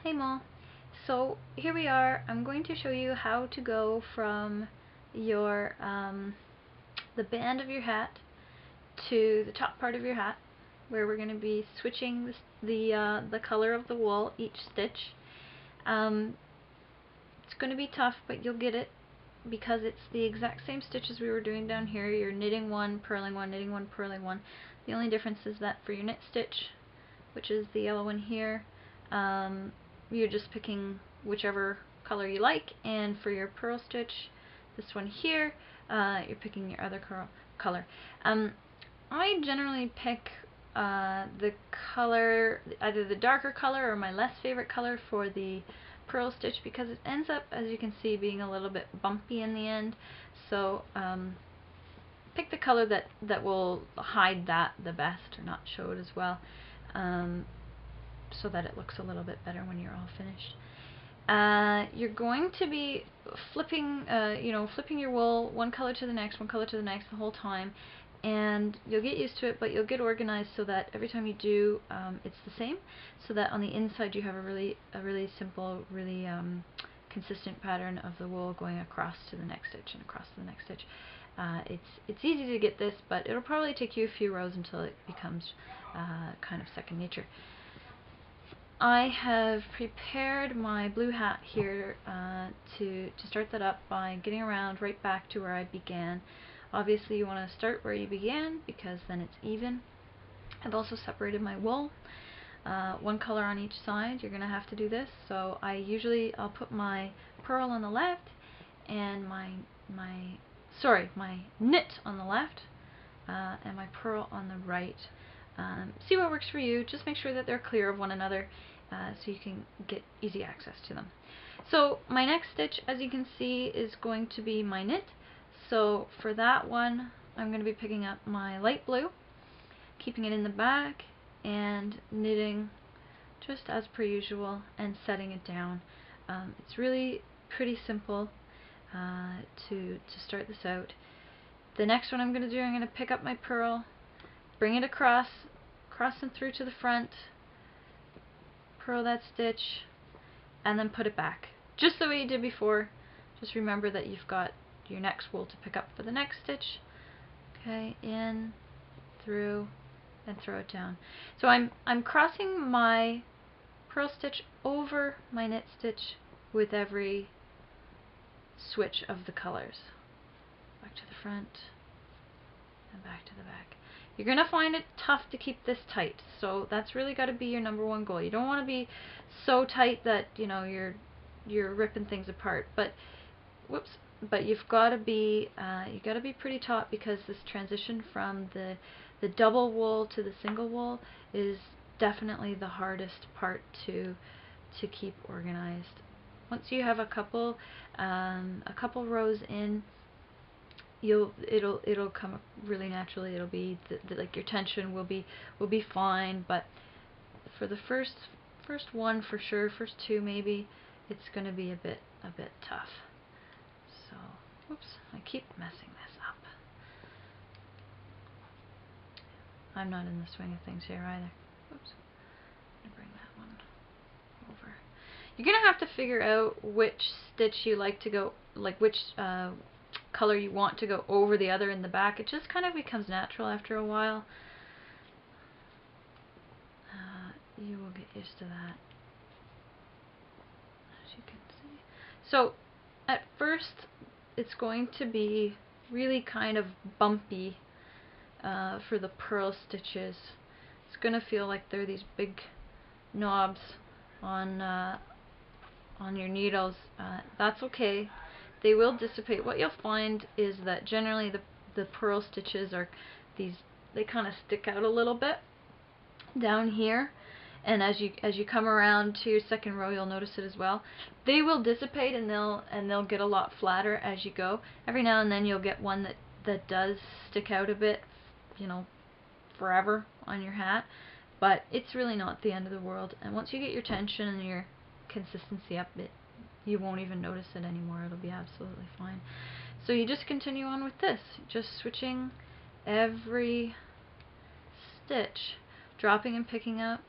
Hey Ma. So here we are. I'm going to show you how to go from your the band of your hat to the top part of your hat, where we're going to be switching the color of the wool each stitch. It's going to be tough, but you'll get it because it's the exact same stitches we were doing down here. You're knitting one, purling one, knitting one, purling one. The only difference is that for your knit stitch, which is the yellow one here, you're just picking whichever color you like, and for your purl stitch, this one here, you're picking your other color. I generally pick the color, either the darker color or my less favorite color for the purl stitch, because it ends up, as you can see, being a little bit bumpy in the end. So pick the color that will hide that the best, or not show it as well, so that it looks a little bit better when you're all finished. You're going to be flipping, flipping your wool one color to the next, one color to the next the whole time, and you'll get used to it, but you'll get organized so that every time you do, it's the same, so that on the inside you have a really simple, really consistent pattern of the wool going across to the next stitch and across to the next stitch. It's easy to get this, but it'll probably take you a few rows until it becomes kind of second nature. I have prepared my blue hat here to start that up by getting around right back to where I began. Obviously you want to start where you began because then it's even. I've also separated my wool, one color on each side. You're going to have to do this. So I'll put my purl on the left and my knit on the left and my purl on the right. See what works for you. Just make sure that they're clear of one another so you can get easy access to them. So my next stitch, as you can see, is going to be my knit. So for that one, I'm going to be picking up my light blue, keeping it in the back, and knitting just as per usual and setting it down. It's really pretty simple to start this out. The next one I'm going to pick up my purl, bring it across and through to the front, purl that stitch, and then put it back. Just the way you did before. Just remember that you've got your next wool to pick up for the next stitch. Okay, in, through, and throw it down. So I'm crossing my purl stitch over my knit stitch with every switch of the colors. Back to the front and back to the back. You're going to find it tough to keep this tight, so that's really got to be your number one goal. You don't want to be so tight that you're ripping things apart, but you've got to be pretty taut, because this transition from the double wool to the single wool is definitely the hardest part to keep organized. Once you have a couple rows in, it'll come really naturally. It'll be like your tension will be fine, but for the first one for sure, first two maybe, it's going to be a bit tough. So, whoops, I keep messing this up. I'm not in the swing of things here either. Whoops. I'm going to bring that one over. You're going to have to figure out which stitch you like to go, like which color you want to go over the other in the back. It just kind of becomes natural after a while. You will get used to that, as you can see. So at first it's going to be really kind of bumpy for the purl stitches. It's going to feel like they're these big knobs on your needles. That's okay. They will dissipate. What you'll find is that generally the purl stitches are they kind of stick out a little bit down here, and as you come around to your second row, you'll notice it as well. They will dissipate, and they'll get a lot flatter as you go. Every now and then you'll get one that does stick out a bit, forever on your hat, but it's really not the end of the world. And once you get your tension and your consistency up, you won't even notice it anymore. It'll be absolutely fine. So you just continue on with this, just switching every stitch, dropping and picking up,